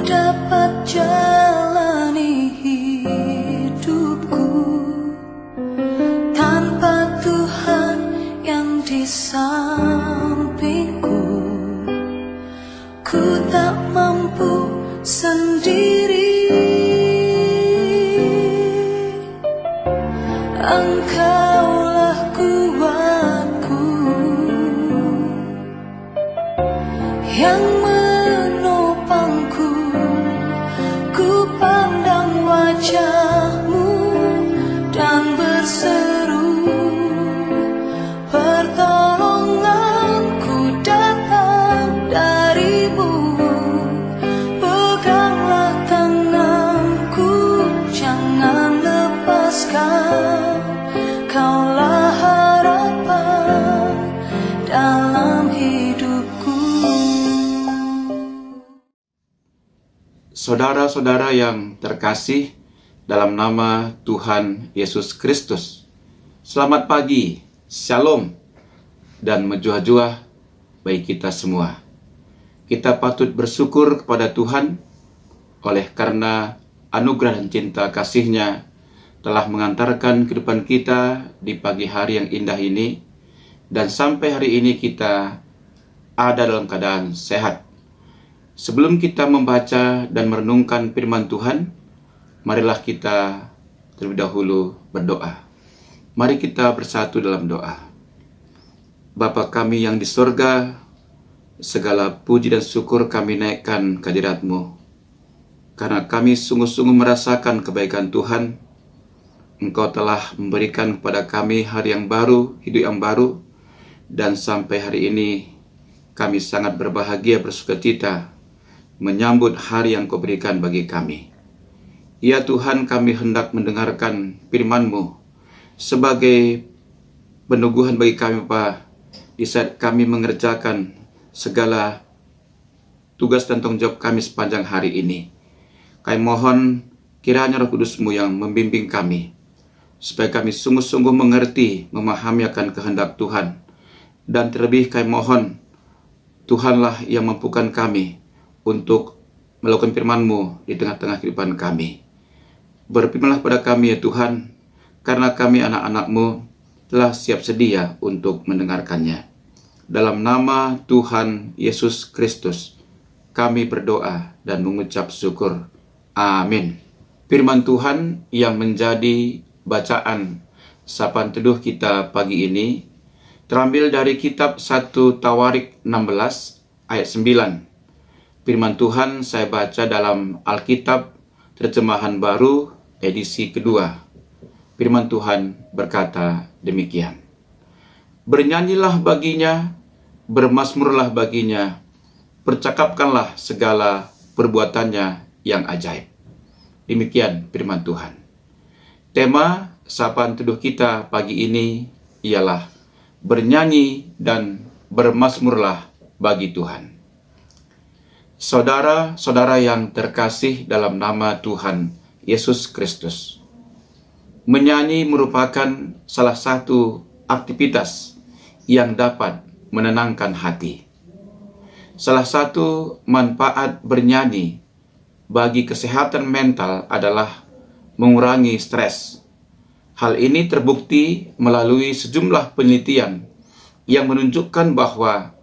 dapat jalani hidupku tanpa Tuhan yang di sampingku. Ku tak mampu sendiri, Engkaulah kuatku yang menopangku. Ku pandang wajah-Mu dan berseru, pertolonganku datang dari-Mu. Peganglah tanganku, jangan lepaskan. Kaulah harapan dalam hidupku. Saudara-saudara yang terkasih dalam nama Tuhan Yesus Kristus, selamat pagi, shalom, dan menjuah-juah bagi kita semua. Kita patut bersyukur kepada Tuhan oleh karena anugerah dan cinta kasih-Nya telah mengantarkan kehidupan kita di pagi hari yang indah ini, dan sampai hari ini kita ada dalam keadaan sehat. Sebelum kita membaca dan merenungkan firman Tuhan, marilah kita terlebih dahulu berdoa. Mari kita bersatu dalam doa. Bapa kami yang di surga, segala puji dan syukur kami naikkan ke hadirat-Mu, karena kami sungguh-sungguh merasakan kebaikan Tuhan. Engkau telah memberikan kepada kami hari yang baru, hidup yang baru, dan sampai hari ini kami sangat berbahagia, bersukacita menyambut hari yang Kau berikan bagi kami. Ya Tuhan, kami hendak mendengarkan firman-Mu sebagai peneguhan bagi kami, Bapa, di saat kami mengerjakan segala tugas dan tanggung jawab kami sepanjang hari ini. Kami mohon kiranya Roh Kudus-Mu yang membimbing kami, supaya kami sungguh-sungguh mengerti, memahami akan kehendak Tuhan. Dan terlebih kami mohon, Tuhanlah yang mampukan kami untuk melakukan firman-Mu di tengah-tengah kehidupan kami. Berfirmanlah pada kami ya Tuhan, karena kami anak-anak-Mu telah siap sedia untuk mendengarkannya. Dalam nama Tuhan Yesus Kristus, kami berdoa dan mengucap syukur. Amin. Firman Tuhan yang menjadi bacaan sapaan teduh kita pagi ini terambil dari kitab 1 Tawarik 16 ayat 9. Firman Tuhan saya baca dalam Alkitab Terjemahan Baru edisi kedua. Firman Tuhan berkata demikian. Bernyanyilah baginya, bermazmurlah baginya, percakapkanlah segala perbuatannya yang ajaib. Demikian firman Tuhan. Tema sapaan teduh kita pagi ini ialah bernyanyi dan bermazmurlah bagi Tuhan. Saudara-saudara yang terkasih dalam nama Tuhan Yesus Kristus, menyanyi merupakan salah satu aktivitas yang dapat menenangkan hati. Salah satu manfaat bernyanyi bagi kesehatan mental adalah mengurangi stres. Hal ini terbukti melalui sejumlah penelitian yang menunjukkan bahwa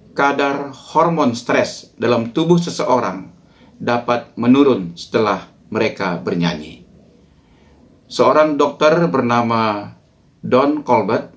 kadar hormon stres dalam tubuh seseorang dapat menurun setelah mereka bernyanyi. Seorang dokter bernama Don Colbert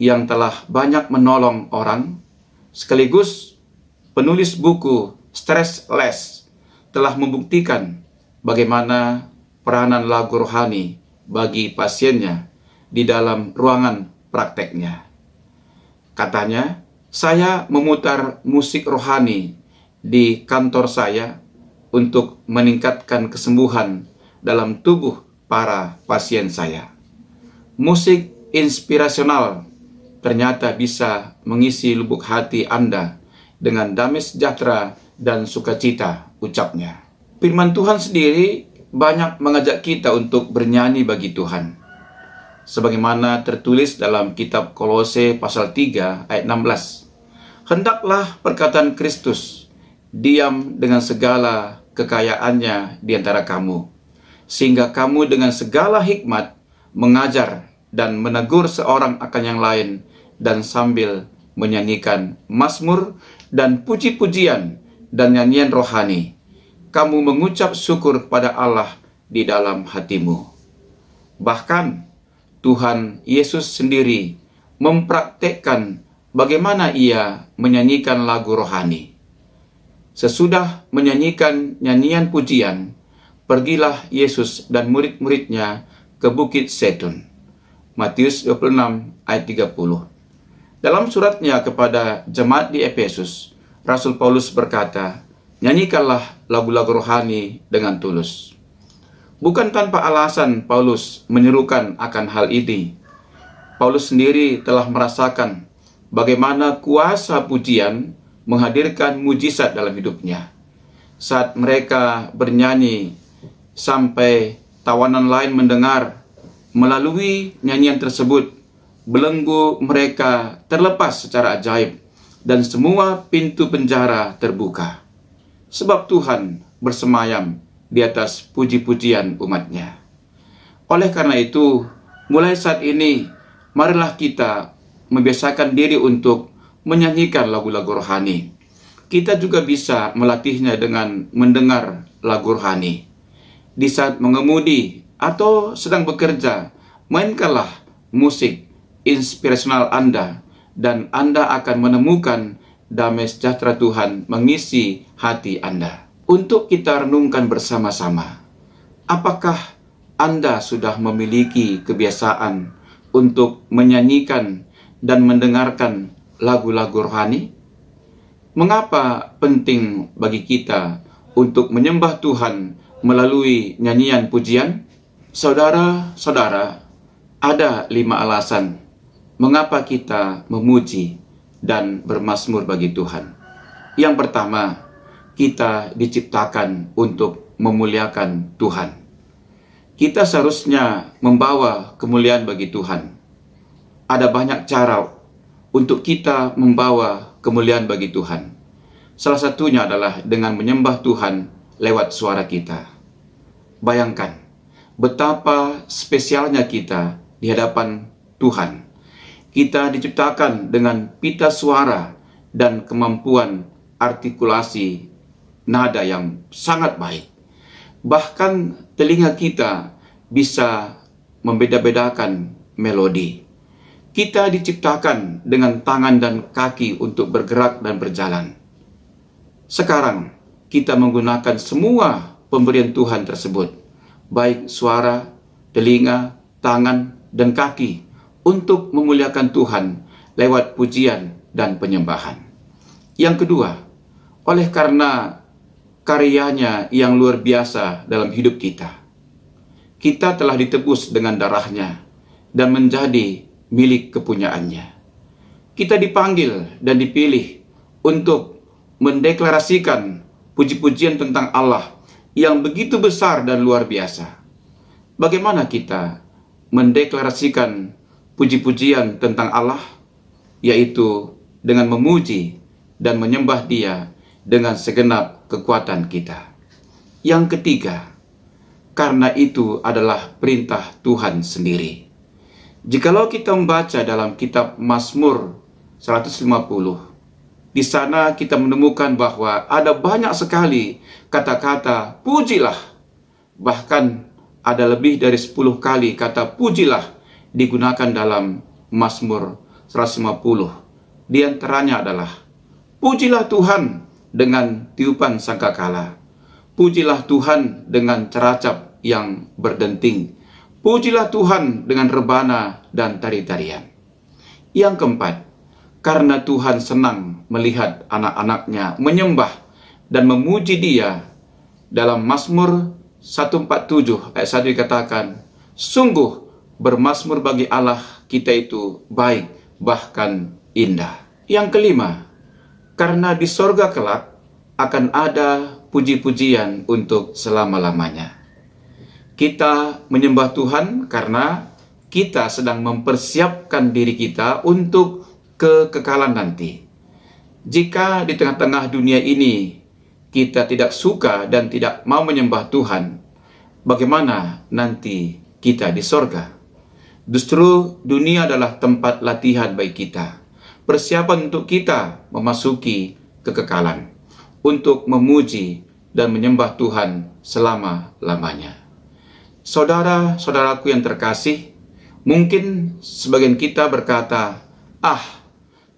yang telah banyak menolong orang, sekaligus penulis buku Stressless, telah membuktikan bagaimana peranan lagu rohani bagi pasiennya di dalam ruangan prakteknya. Katanya, saya memutar musik rohani di kantor saya untuk meningkatkan kesembuhan dalam tubuh para pasien saya. Musik inspirasional ternyata bisa mengisi lubuk hati Anda dengan damai sejahtera dan sukacita, ucapnya. Firman Tuhan sendiri banyak mengajak kita untuk bernyanyi bagi Tuhan. Sebagaimana tertulis dalam kitab Kolose pasal 3 ayat 16. Hendaklah perkataan Kristus diam dengan segala kekayaannya di antara kamu, sehingga kamu dengan segala hikmat mengajar dan menegur seorang akan yang lain, dan sambil menyanyikan mazmur dan puji-pujian dan nyanyian rohani, kamu mengucap syukur kepada Allah di dalam hatimu. Bahkan Tuhan Yesus sendiri mempraktekkan bagaimana ia menyanyikan lagu rohani. Sesudah menyanyikan nyanyian pujian, pergilah Yesus dan murid-muridnya ke Bukit Zaitun. Matius 26 ayat 30. Dalam suratnya kepada jemaat di Efesus, Rasul Paulus berkata, "Nyanyikanlah lagu-lagu rohani dengan tulus." Bukan tanpa alasan Paulus menyerukan akan hal ini. Paulus sendiri telah merasakan bagaimana kuasa pujian menghadirkan mujizat dalam hidupnya. Saat mereka bernyanyi sampai tawanan lain mendengar, melalui nyanyian tersebut, belenggu mereka terlepas secara ajaib dan semua pintu penjara terbuka. Sebab Tuhan bersemayam di atas puji-pujian umatnya. Oleh karena itu, mulai saat ini, marilah kita membiasakan diri untuk menyanyikan lagu-lagu rohani. Kita juga bisa melatihnya dengan mendengar lagu rohani. Di saat mengemudi atau sedang bekerja, mainkanlah musik inspirasional Anda, dan Anda akan menemukan damai sejahtera Tuhan mengisi hati Anda. Untuk kita renungkan bersama-sama, apakah Anda sudah memiliki kebiasaan untuk menyanyikan dan mendengarkan lagu-lagu rohani? Mengapa penting bagi kita untuk menyembah Tuhan melalui nyanyian pujian? Saudara-saudara, ada 5 alasan mengapa kita memuji dan bermazmur bagi Tuhan. Yang pertama, kita diciptakan untuk memuliakan Tuhan. Kita seharusnya membawa kemuliaan bagi Tuhan. Ada banyak cara untuk kita membawa kemuliaan bagi Tuhan. Salah satunya adalah dengan menyembah Tuhan lewat suara kita. Bayangkan betapa spesialnya kita di hadapan Tuhan. Kita diciptakan dengan pita suara dan kemampuan artikulasi nada yang sangat baik. Bahkan telinga kita bisa membeda-bedakan melodi. Kita diciptakan dengan tangan dan kaki untuk bergerak dan berjalan. Sekarang kita menggunakan semua pemberian Tuhan tersebut, baik suara, telinga, tangan, dan kaki, untuk memuliakan Tuhan lewat pujian dan penyembahan. Yang kedua, oleh karena karyanya yang luar biasa dalam hidup kita, kita telah ditebus dengan darahnya dan menjadi milik kepunyaannya. Kita dipanggil dan dipilih untuk mendeklarasikan puji-pujian tentang Allah yang begitu besar dan luar biasa. Bagaimana kita mendeklarasikan puji-pujian tentang Allah? Yaitu dengan memuji dan menyembah Dia dengan segenap kekuatan kita. Yang ketiga, karena itu adalah perintah Tuhan sendiri. Jikalau kita membaca dalam kitab Mazmur 150, di sana kita menemukan bahwa ada banyak sekali kata-kata pujilah. Bahkan ada lebih dari 10 kali kata pujilah digunakan dalam Mazmur 150. Di antaranya adalah, pujilah Tuhan dengan tiupan sangkakala. Pujilah Tuhan dengan ceracap yang berdenting. Pujilah Tuhan dengan rebana dan tari-tarian. Yang keempat, karena Tuhan senang melihat anak-anaknya menyembah dan memuji Dia. Dalam Mazmur 147 ayat 1 dikatakan, sungguh bermazmur bagi Allah kita itu baik, bahkan indah. Yang kelima, karena di sorga kelak akan ada puji-pujian untuk selama-lamanya. Kita menyembah Tuhan karena kita sedang mempersiapkan diri kita untuk kekekalan nanti. Jika di tengah-tengah dunia ini kita tidak suka dan tidak mau menyembah Tuhan, bagaimana nanti kita di sorga? Justru dunia adalah tempat latihan bagi kita, persiapan untuk kita memasuki kekekalan, untuk memuji dan menyembah Tuhan selama-lamanya. Saudara-saudaraku yang terkasih, mungkin sebagian kita berkata,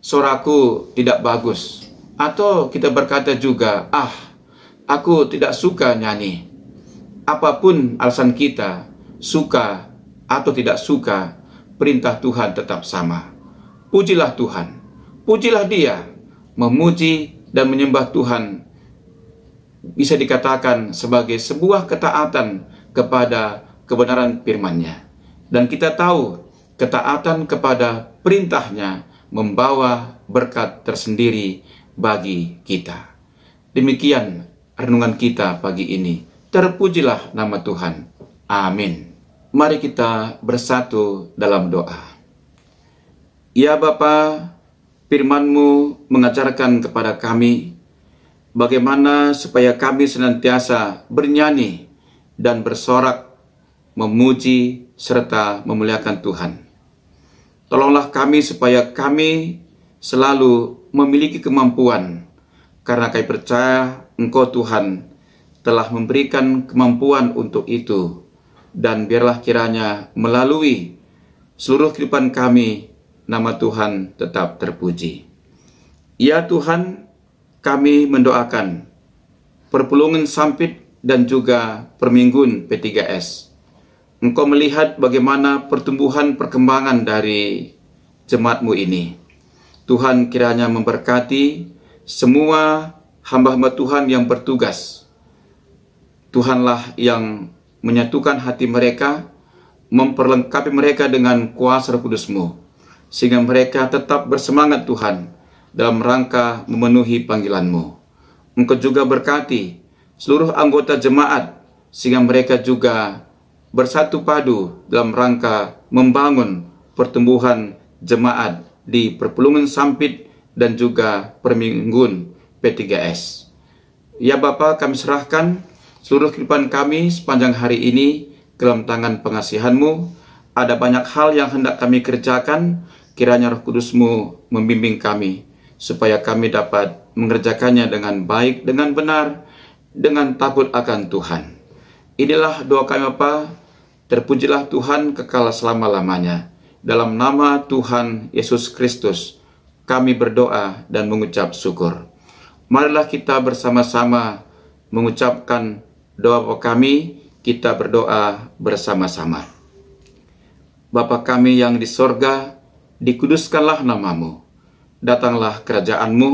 suaraku tidak bagus. Atau kita berkata juga, aku tidak suka nyanyi. Apapun alasan kita, suka atau tidak suka, perintah Tuhan tetap sama. Pujilah Tuhan, pujilah Dia. Memuji dan menyembah Tuhan bisa dikatakan sebagai sebuah ketaatan kepada kebenaran firman-Nya. Dan kita tahu ketaatan kepada perintahnya membawa berkat tersendiri bagi kita. Demikian renungan kita pagi ini. Terpujilah nama Tuhan. Amin. Mari kita bersatu dalam doa. Ya Bapa, firman-Mu mengajarkan kepada kami bagaimana supaya kami senantiasa bernyanyi dan bersorak, memuji serta memuliakan Tuhan. Tolonglah kami supaya kami selalu memiliki kemampuan, karena kami percaya Engkau Tuhan telah memberikan kemampuan untuk itu, dan biarlah kiranya melalui seluruh kehidupan kami, nama Tuhan tetap terpuji. Ya Tuhan, kami mendoakan perpulungan Sampit dan juga Permingguan P3S. Engkau melihat bagaimana pertumbuhan perkembangan dari jemaat-Mu ini. Tuhan kiranya memberkati semua hamba-hamba Tuhan yang bertugas. Tuhanlah yang menyatukan hati mereka, memperlengkapi mereka dengan kuasa Roh Kudus-Mu, sehingga mereka tetap bersemangat Tuhan dalam rangka memenuhi panggilan-Mu. Engkau juga berkati seluruh anggota jemaat, sehingga mereka juga bersatu padu dalam rangka membangun pertumbuhan jemaat di Perpulungan Sampit dan juga Permingguan P3S. Ya Bapa, kami serahkan seluruh kehidupan kami sepanjang hari ini ke dalam tangan pengasihan-Mu. Ada banyak hal yang hendak kami kerjakan, kiranya Roh Kudus-Mu membimbing kami, supaya kami dapat mengerjakannya dengan baik, dengan benar, dengan takut akan Tuhan. Inilah doa kami Bapa. Terpujilah Tuhan kekal selama-lamanya. Dalam nama Tuhan Yesus Kristus, kami berdoa dan mengucap syukur. Marilah kita bersama-sama mengucapkan doa kami, kita berdoa bersama-sama. Bapa kami yang di sorga, dikuduskanlah nama-Mu. Datanglah kerajaan-Mu,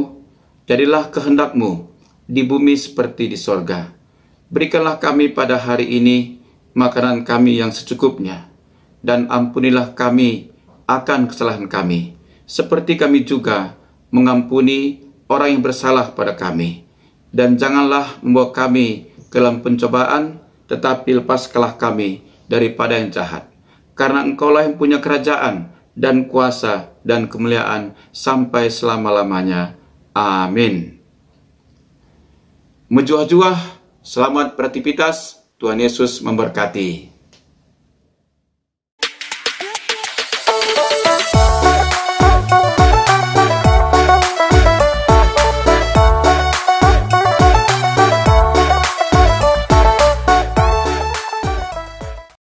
jadilah kehendak-Mu di bumi seperti di sorga. Berikanlah kami pada hari ini makanan kami yang secukupnya, dan ampunilah kami akan kesalahan kami, seperti kami juga mengampuni orang yang bersalah pada kami. Dan janganlah membawa kami ke dalam pencobaan, tetapi lepaskanlah kami daripada yang jahat. Karena Engkaulah yang punya kerajaan dan kuasa dan kemuliaan sampai selama-lamanya. Amin. Menjuah-juah, selamat beraktivitas. Tuhan Yesus memberkati.